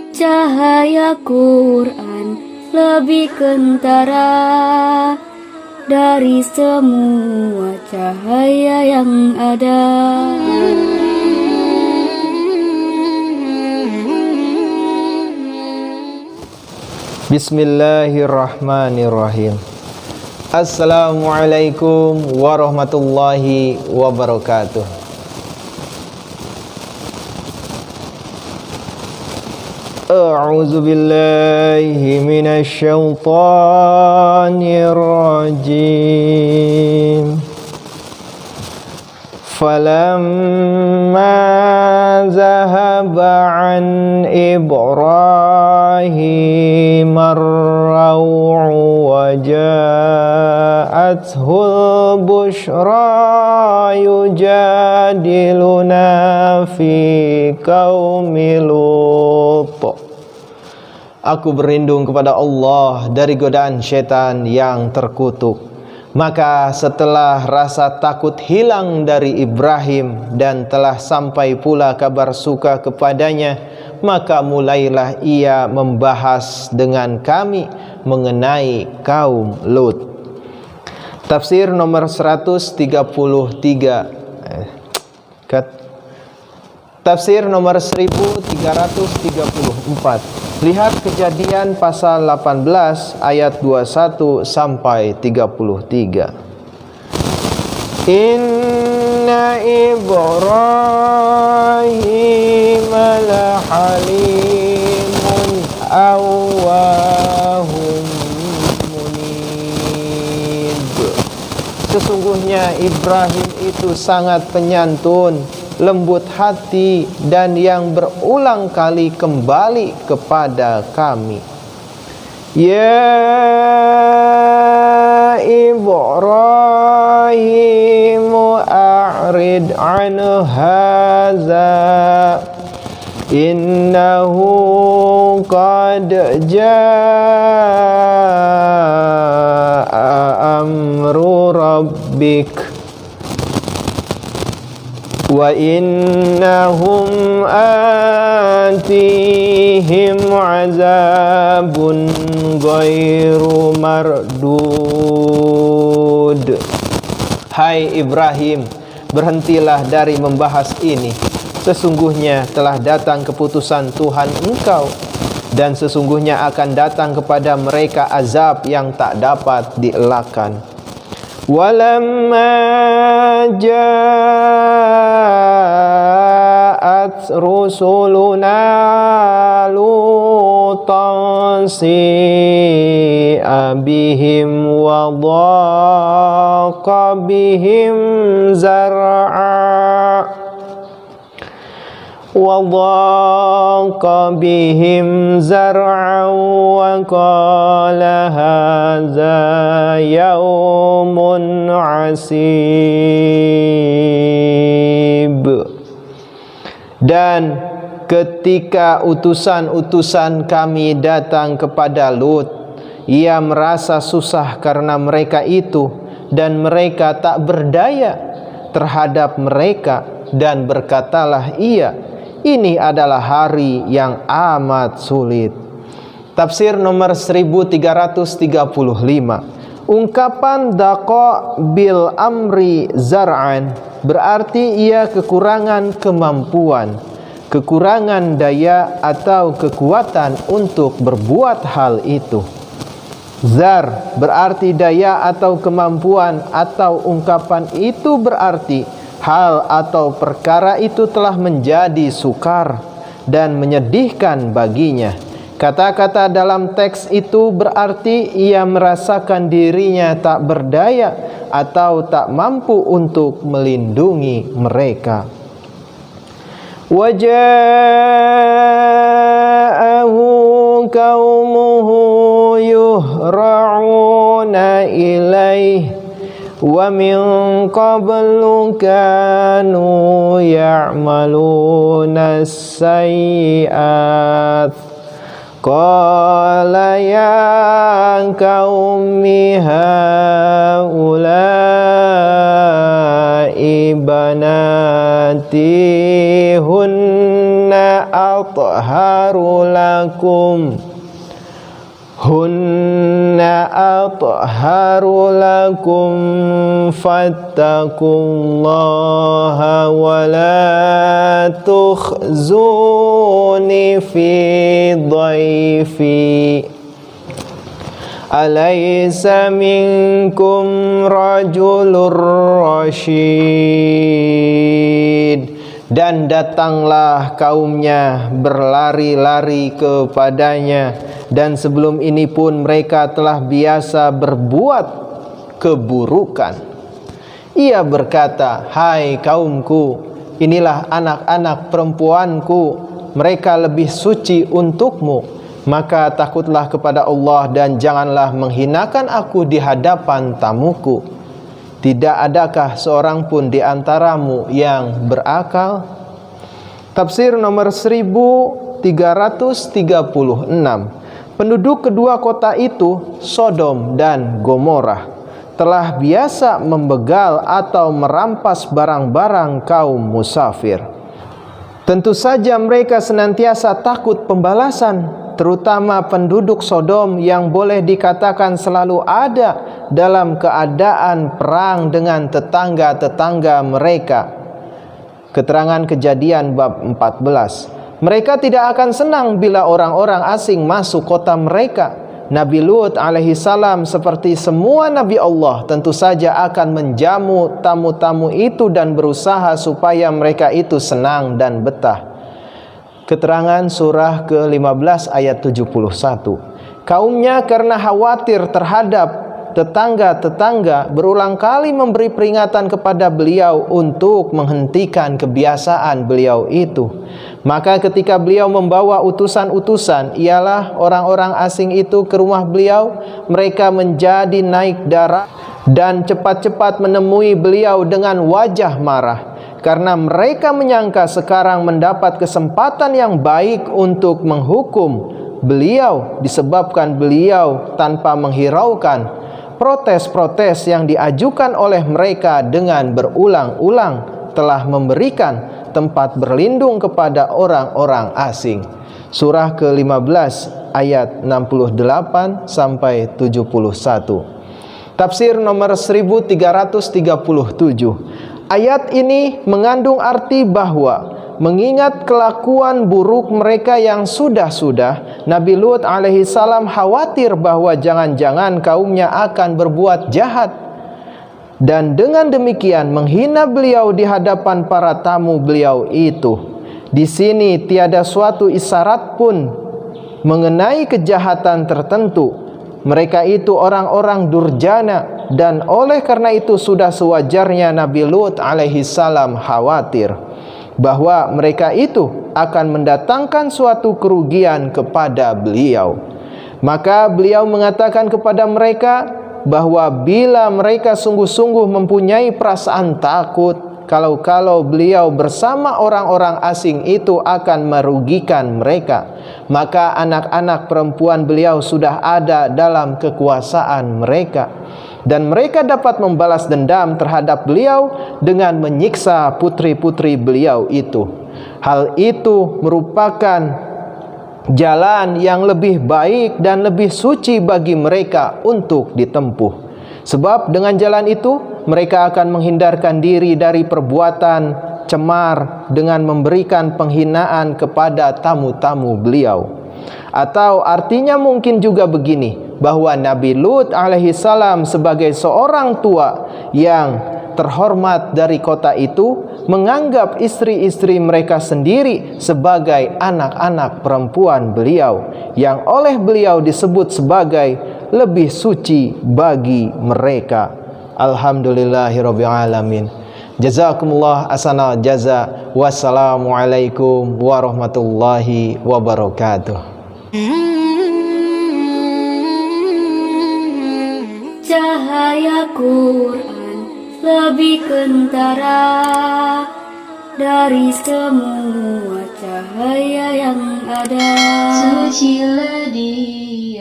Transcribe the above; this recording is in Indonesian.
Cahaya Quran lebih kentara dari semua cahaya yang ada. Bismillahirrahmanirrahim. Assalamualaikum warahmatullahi wabarakatuh. A'udzu billahi minasy syaithanir rajim. Falamma zahaba an Ibrahim ar-raw'u wa ja'athul bushra yujadiluna fi qaumi Lut. Aku berlindung kepada Allah dari godaan syaitan yang terkutuk. Maka setelah rasa takut hilang dari Ibrahim dan telah sampai pula kabar suka kepadanya, maka mulailah ia membahas dengan kami mengenai kaum Lut. Tafsir nomor 133. Tafsir nomor 1334. Lihat Kejadian pasal 18 ayat 21 sampai 33. Inna Ibrahim la halimun awwahum munib. Sesungguhnya Ibrahim itu sangat penyantun, lembut hati, dan yang berulang kali kembali kepada kami. Ya Ibrahim a'rid an hadza innahu qad jaa amru rabbik wa innahum atihim azabun ghairu mardud. Hai Ibrahim, berhentilah dari membahas ini. Sesungguhnya telah datang keputusan Tuhan engkau, dan sesungguhnya akan datang kepada mereka azab yang tak dapat dielakkan. Walamma ja'at rusuluna lutan si'a bihim wa dhaqa bihim zar'a وضاق بهم زرعا وقال هذا يوم عسيب. Dan ketika utusan-utusan kami datang kepada Lut, ia merasa susah karena mereka itu, dan mereka tak berdaya terhadap mereka, dan berkatalah ia, ini adalah hari yang amat sulit. Tafsir nomor 1335. Ungkapan daqa bil amri zar'an berarti ia kekurangan kemampuan, kekurangan daya atau kekuatan untuk berbuat hal itu. Zar berarti daya atau kemampuan, atau ungkapan itu berarti hal atau perkara itu telah menjadi sukar dan menyedihkan baginya. Kata-kata dalam teks itu berarti ia merasakan dirinya tak berdaya atau tak mampu untuk melindungi mereka. Waja'ahu qaumuhu yuhra'una ilaihi wa min qablu kanu ya'maluna as-sayyi'at qala ya qaumi haula'i banati allati hunna atharu lakum fattaqullaha wa la tukhzuni fi dhaifi alaysa minkum rajulur rasyid. Dan datanglah kaumnya berlari-lari kepadanya, dan sebelum ini pun mereka telah biasa berbuat keburukan. Ia berkata, hai kaumku, inilah anak-anak perempuanku, mereka lebih suci untukmu, maka takutlah kepada Allah dan janganlah menghinakan aku di hadapan tamuku. Tidak adakah seorang pun di antaramu yang berakal? Tafsir nomor 1336. Penduduk kedua kota itu, Sodom dan Gomorrah, telah biasa membegal atau merampas barang-barang kaum musafir. Tentu saja mereka senantiasa takut pembalasan, terutama penduduk Sodom yang boleh dikatakan selalu ada dalam keadaan perang dengan tetangga-tetangga mereka. Keterangan Kejadian bab 14. Mereka tidak akan senang bila orang-orang asing masuk kota mereka. Nabi Lut alaihissalam seperti semua Nabi Allah tentu saja akan menjamu tamu-tamu itu dan berusaha supaya mereka itu senang dan betah. Keterangan surah ke-15 ayat 71. Kaumnya karena khawatir terhadap tetangga-tetangga berulang kali memberi peringatan kepada beliau untuk menghentikan kebiasaan beliau itu. Maka ketika beliau membawa utusan-utusan, ialah orang-orang asing itu ke rumah beliau, mereka menjadi naik darah dan cepat-cepat menemui beliau dengan wajah marah, karena mereka menyangka sekarang mendapat kesempatan yang baik untuk menghukum beliau, disebabkan beliau tanpa menghiraukan protes-protes yang diajukan oleh mereka dengan berulang-ulang telah memberikan tempat berlindung kepada orang-orang asing. Surah ke-15 ayat 68 sampai 71. Tafsir nomor 1337. Ayat ini mengandung arti bahwa mengingat kelakuan buruk mereka yang sudah-sudah, Nabi Lut alaihissalam khawatir bahwa jangan-jangan kaumnya akan berbuat jahat, dan dengan demikian menghina beliau di hadapan para tamu beliau itu. Di sini tiada suatu isyarat pun mengenai kejahatan tertentu. Mereka itu orang-orang durjana, dan oleh karena itu sudah sewajarnya Nabi Lut alaihissalam khawatir bahwa mereka itu akan mendatangkan suatu kerugian kepada beliau. Maka beliau mengatakan kepada mereka bahwa bila mereka sungguh-sungguh mempunyai perasaan takut kalau beliau bersama orang-orang asing itu akan merugikan mereka, maka anak-anak perempuan beliau sudah ada dalam kekuasaan mereka, dan mereka dapat membalas dendam terhadap beliau dengan menyiksa putri-putri beliau itu. Hal itu merupakan jalan yang lebih baik dan lebih suci bagi mereka untuk ditempuh. Sebab dengan jalan itu mereka akan menghindarkan diri dari perbuatan cemar dengan memberikan penghinaan kepada tamu-tamu beliau. Atau artinya mungkin juga begini, bahwa Nabi Lut alaihissalam sebagai seorang tua yang terhormat dari kota itu menganggap istri-istri mereka sendiri sebagai anak-anak perempuan beliau, yang oleh beliau disebut sebagai lebih suci bagi mereka. Alhamdulillahirabbil alamin. Jazakumullah ahsanal jaza. Wassalamualaikum warahmatullahi wabarakatuh. Cahaya Quran lebih kentara dari semua cahaya yang ada. Sucilah dia